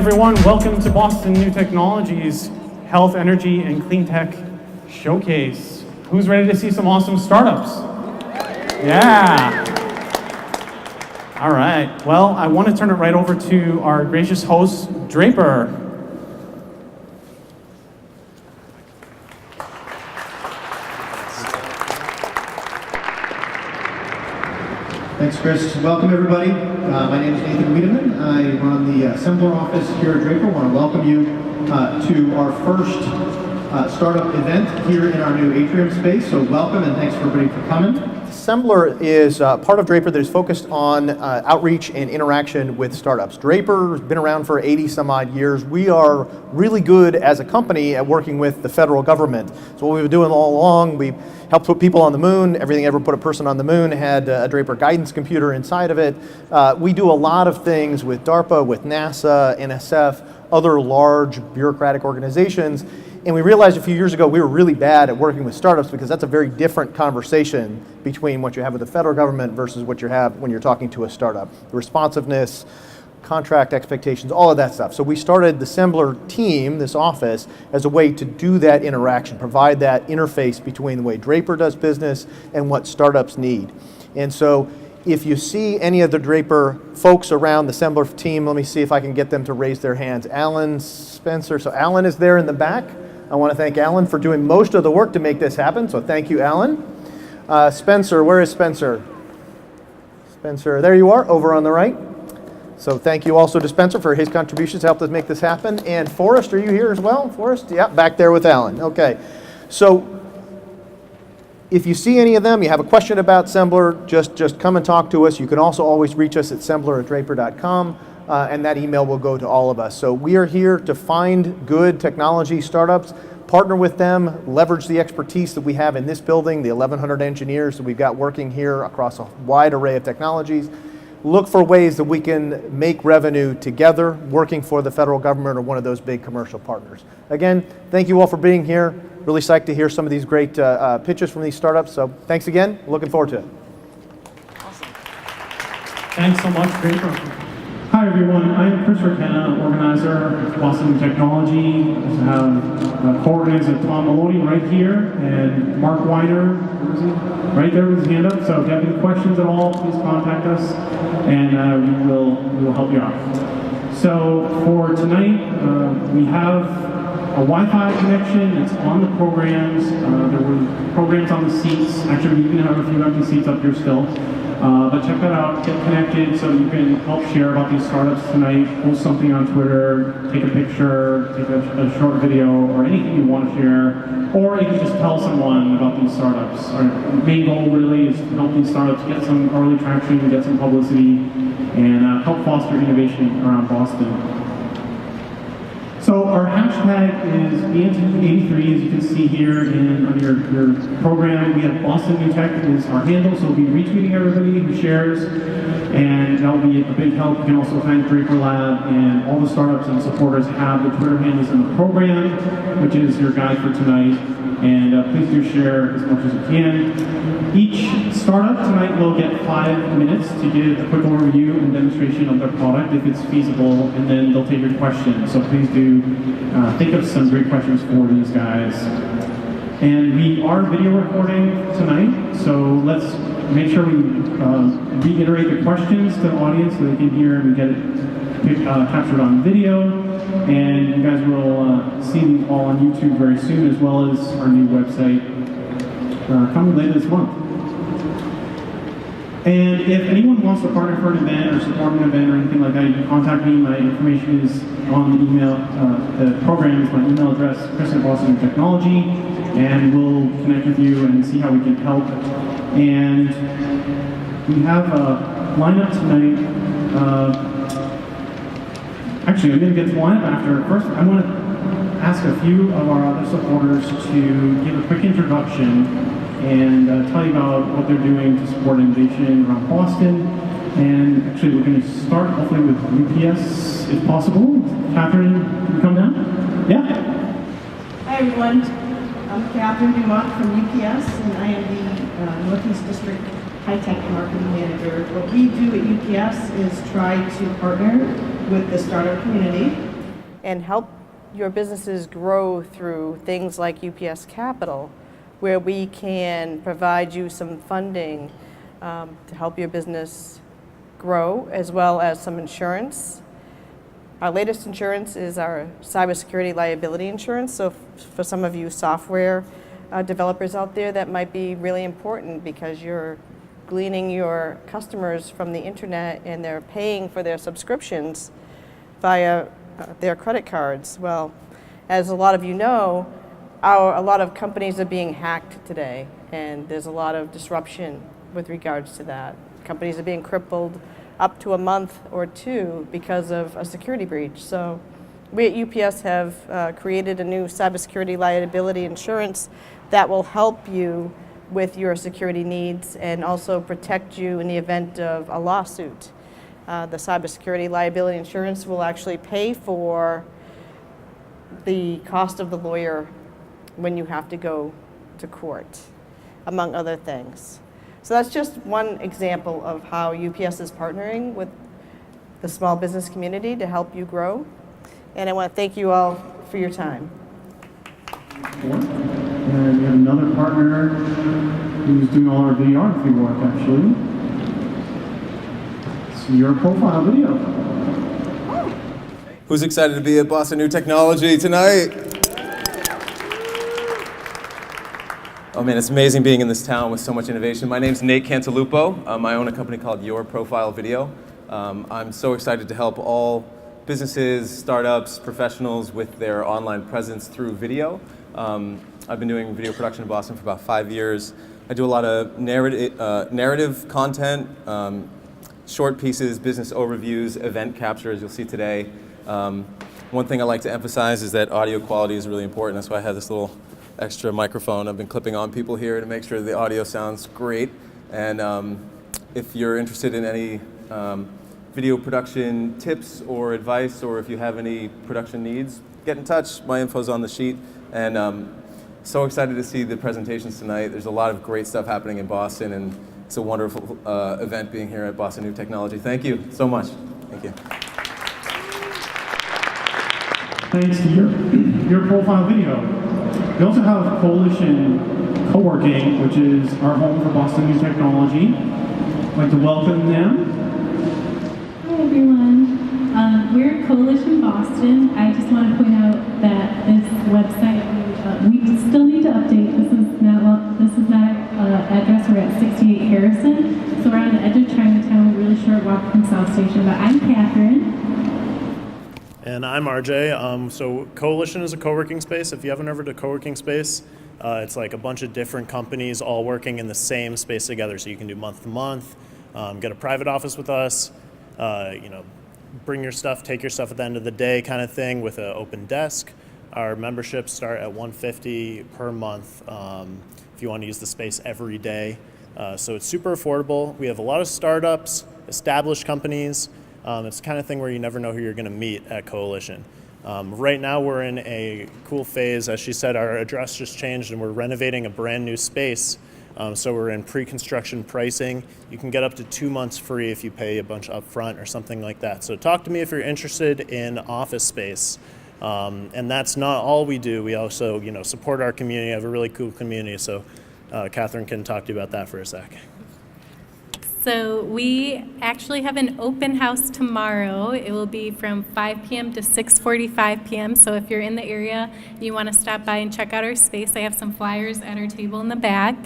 everyone. Welcome to Boston New Technologies Health, Energy, and Clean Tech Showcase. Who's ready to see some awesome startups? Yeah. All right. Well, I want to turn it right over to our gracious host, Draper. Thanks, Chris. Welcome, everybody. My name is Nathan Wiedenman. I run the Sembler office here at Draper. I want to welcome you to our first startup event here in our new atrium space. So welcome, and thanks for everybody for coming. Sembler is part of Draper that is focused on outreach and interaction with startups. Draper has been around for 80 some odd years. We are really good as a company at working with the federal government. So what we've been doing all along, we helped put people on the moon. Everything ever put a person on the moon had a Draper guidance computer inside of it. We do a lot of things with DARPA, with NASA, NSF, other large bureaucratic organizations. And we realized a few years ago we were really bad at working with startups because that's a very different conversation between what you have with the federal government versus what you have when you're talking to a startup. The responsiveness, contract expectations, all of that stuff. So we started the Sembler team, this office, as a way to do that interaction, provide that interface between the way Draper does business and what startups need. And so if you see any of the Draper folks around the Sembler team, let me see if I can get them to raise their hands. Alan, Spencer, so Alan is there in the back. I want to thank Alan for doing most of the work to make this happen, so thank you, Alan. Spencer, where is Spencer? Spencer, there you are, over on the right. So thank you also to Spencer for his contributions to help us make this happen. And Forrest, are you here as well? Forrest? Yeah, back there with Alan. Okay. So if you see any of them, you have a question about Sembler, just come and talk to us. You can also always reach us at sembler@draper.com. And that email will go to all of us. So we are here to find good technology startups, partner with them, leverage the expertise that we have in this building, the 1,100 engineers that we've got working here across a wide array of technologies. Look for ways that we can make revenue together, working for the federal government or one of those big commercial partners. Again, thank you all for being here. Really psyched to hear some of these great pitches from these startups. So thanks again. Looking forward to it. Awesome. Thanks so much, Draper. Hi everyone, I'm Chris Requena, organizer of Boston Technology. I have co-organizer Tom Maloney right here, and Mark Weiner, where is he? Right there with his hand up. So if you have any questions at all, please contact us, and we will help you out. So for tonight, we have a Wi-Fi connection. It's on the programs. There were programs on the seats. Actually, we even have a few empty seats up here still. But check that out, get connected so you can help share about these startups tonight, post something on Twitter, take a picture, take a short video, or anything you want to share, or you can just tell someone about these startups. Our main goal really is to help these startups get some early traction, get some publicity, and help foster innovation around Boston. So our hashtag is BNT83, as you can see here on your program. We have Boston New Tech is our handle, so we'll be retweeting everybody who shares, and that'll be a big help. You can also thank Draper Lab, and all the startups and supporters have the Twitter handles in the program, which is your guide for tonight. And please do share as much as you can. Each startup tonight will get 5 minutes to give a quick overview and demonstration of their product if it's feasible, and then they'll take your questions. So please do think of some great questions for these guys. And we are video recording tonight, so let's make sure we reiterate the questions to the audience so they can hear and get it captured on video. And you guys will see these all on YouTube very soon, as well as our new website coming later this month. And if anyone wants to partner for an event or support an event or anything like that, you can contact me. My information is on the email. The program is my email address, Chris@BostonTechnology, and we'll connect with you and see how we can help. And we have a lineup tonight. Actually, I'm going to get to lineup after. First, I want to ask a few of our other supporters to give a quick introduction and tell you about what they're doing to support innovation around Boston. And actually, we're going to start hopefully with UPS, if possible. Catherine, can you come down? Yeah? Hi, everyone. I'm Catherine Dumont from UPS, and I am the Northeast District High-Tech Marketing Manager. What we do at UPS is try to partner with the startup community and help your businesses grow through things like UPS Capital, where we can provide you some funding to help your business grow, as well as some insurance. Our latest insurance is our cybersecurity liability insurance. So for some of you software developers out there, that might be really important because you're gleaning your customers from the internet and they're paying for their subscriptions via their credit cards. Well, as a lot of you know, a lot of companies are being hacked today, and there's a lot of disruption with regards to that. Companies are being crippled up to a month or two because of a security breach. So we at UPS have created a new cybersecurity liability insurance that will help you with your security needs and also protect you in the event of a lawsuit. The cybersecurity liability insurance will actually pay for the cost of the lawyer when you have to go to court, among other things. So that's just one example of how UPS is partnering with the small business community to help you grow. And I want to thank you all for your time. And we have another partner who's doing all our videography work, actually. So your profile video. Who's excited to be at Boston New Technology tonight? Oh man, it's amazing being in this town with so much innovation. My name's Nate Cantalupo. I own a company called Your Profile Video. I'm so excited to help all businesses, startups, professionals with their online presence through video. I've been doing video production in Boston for about 5 years. I do a lot of narrative content, short pieces, business overviews, event capture, as you'll see today. One thing I like to emphasize is that audio quality is really important. That's why I have this little extra microphone I've been clipping on people here to make sure the audio sounds great. And if you're interested in any video production tips or advice, or if you have any production needs, get in touch. My info's on the sheet. And so excited to see the presentations tonight. There's a lot of great stuff happening in Boston, and it's a wonderful event being here at Boston New Technology. Thank you so much. Thank you. Thanks to your profile video. We also have Coalition Coworking, which is our home for Boston New Technology. I'd like to welcome them. Hi everyone. We're Coalition Boston. I just want to point out that this website we still need to update. This is not address. We're at 68 Harrison, so we're on the edge of Chinatown, really short walk from South Station. But I'm Catherine. And I'm RJ. So Coalition is a co-working space. If you haven't ever done a co-working space, it's like a bunch of different companies all working in the same space together. So you can do month to month, get a private office with us, bring your stuff, take your stuff at the end of the day kind of thing with an open desk. Our memberships start at $150 per month if you want to use the space every day. So it's super affordable. We have a lot of startups, established companies. It's the kind of thing where you never know who you're going to meet at Coalition. Right now we're in a cool phase. As she said, our address just changed and we're renovating a brand new space. So we're in pre-construction pricing. You can get up to 2 months free if you pay a bunch up front or something like that. So talk to me if you're interested in office space. And that's not all we do. We also, support our community. I have a really cool community. So Catherine can talk to you about that for a sec. So we actually have an open house tomorrow. It will be from 5 p.m. to 6:45 p.m. So if you're in the area, you want to stop by and check out our space. I have some flyers at our table in the back.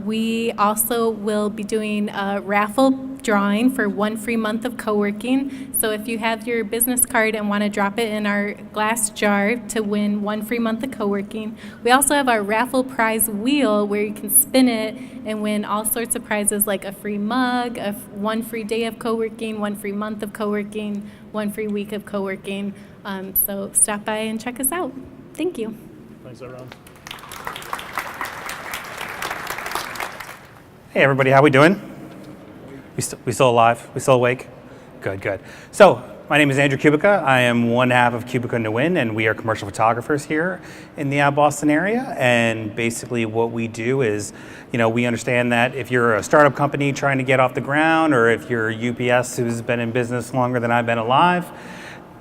We also will be doing a raffle drawing for 1 free month of co-working. So if you have your business card and want to drop it in our glass jar to win 1 free month of co-working. We also have our raffle prize wheel where you can spin it and win all sorts of prizes like a free mug, 1 free day of co-working, 1 free month of co-working, 1 free week of co-working. So stop by and check us out. Thank you. Thanks, everyone. Hey everybody, how we doing? We still alive? We still awake? Good, good. So, my name is Andrew Kubica. I am one half of Kubica Nguyen, and we are commercial photographers here in the Boston area. And basically what we do is, we understand that if you're a startup company trying to get off the ground, or if you're UPS who's been in business longer than I've been alive,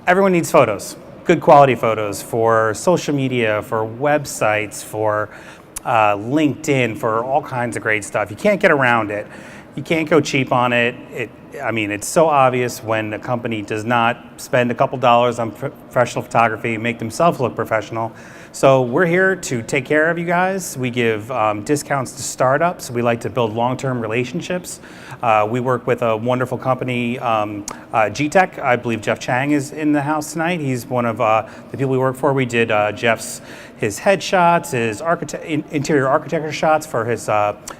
everyone needs photos. good quality photos for social media, for websites, for LinkedIn, for all kinds of great stuff. You can't get around it. You can't go cheap on it. I mean, it's so obvious when a company does not spend a couple dollars on professional photography, make themselves look professional. So we're here to take care of you guys. We give discounts to startups. We like to build long-term relationships. We work with a wonderful company, G-Tech. I believe Jeff Chang is in the house tonight. He's one of the people we work for. We did his headshots, his interior architecture shots for his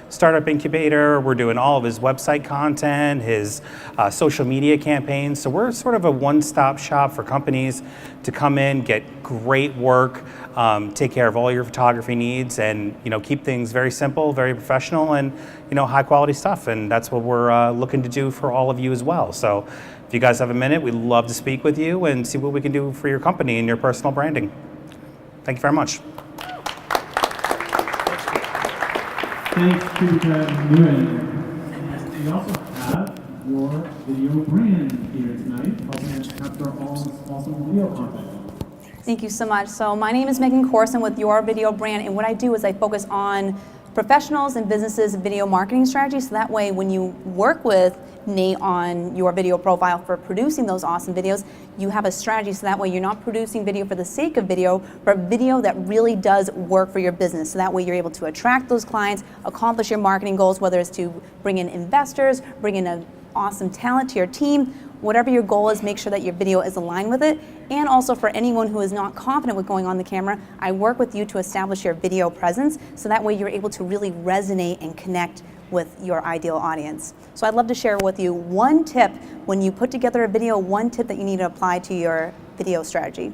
startup incubator. We're doing all of his website content, his social media campaigns. So we're sort of a one-stop shop for companies to come in, get great work, take care of all your photography needs, and keep things very simple, very professional, and high quality stuff. And that's what we're looking to do for all of you as well. So if you guys have a minute, we'd love to speak with you and see what we can do for your company and your personal branding. Thank you very much. Thanks, Kubica and Nguyen. And we also have your video brand here tonight, helping us capture all this awesome video content. Thank you so much. So my name is Meaghan Corson with Your Video Brand, and what I do is I focus on professionals and businesses video marketing strategies, so that way when you work with Nate on your video profile for producing those awesome videos, you have a strategy, so that way you're not producing video for the sake of video, but video that really does work for your business. So that way you're able to attract those clients, accomplish your marketing goals, whether it's to bring in investors, bring in an awesome talent to your team, whatever your goal is, make sure that your video is aligned with it. And also for anyone who is not confident with going on the camera, I work with you to establish your video presence, so that way you're able to really resonate and connect with your ideal audience. So I'd love to share with you one tip when you put together a video, one tip that you need to apply to your video strategy.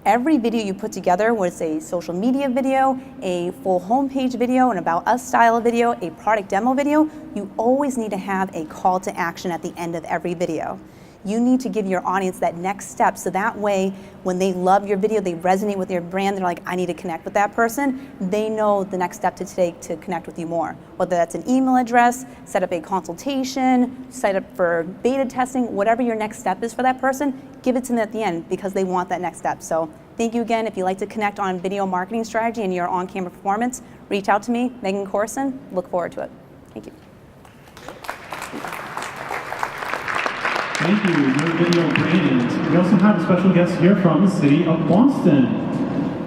Every video you put together, whether it's a social media video, a full homepage video, an about us style video, a product demo video, you always need to have a call to action at the end of every video. You need to give your audience that next step, so that way when they love your video, they resonate with your brand, they're like, I need to connect with that person, they know the next step to take to connect with you more. Whether that's an email address, set up a consultation, sign up for beta testing, whatever your next step is for that person, give it to them at the end because they want that next step. So thank you again. If you'd like to connect on video marketing strategy and your on-camera performance, reach out to me, Meaghan Corson. Look forward to it. Thank you. Thank you, Your Video Brand. We also have a special guest here from the city of Boston.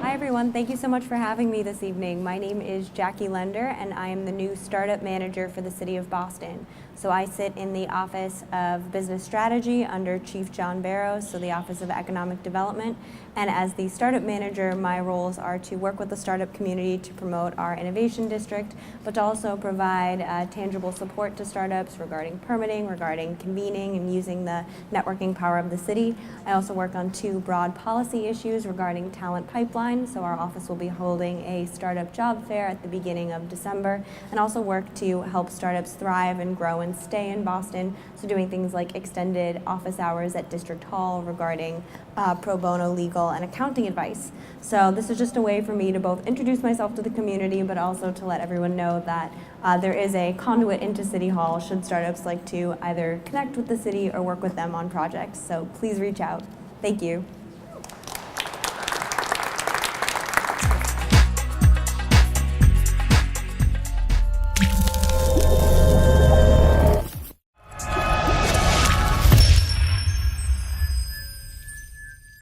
Hi everyone, thank you so much for having me this evening. My name is Jackie Lender and I am the new startup manager for the city of Boston. So I sit in the Office of Business Strategy under Chief John Barrows, so the Office of Economic Development. And as the startup manager, my roles are to work with the startup community to promote our innovation district, but to also provide tangible support to startups regarding permitting, regarding convening and using the networking power of the city. I also work on two broad policy issues regarding talent pipeline. So our office will be holding a startup job fair at the beginning of December, and also work to help startups thrive and grow and stay in Boston. So doing things like extended office hours at District Hall regarding pro bono legal and accounting advice. So this is just a way for me to both introduce myself to the community, but also to let everyone know that there is a conduit into City Hall should startups like to either connect with the city or work with them on projects. So please reach out. Thank you.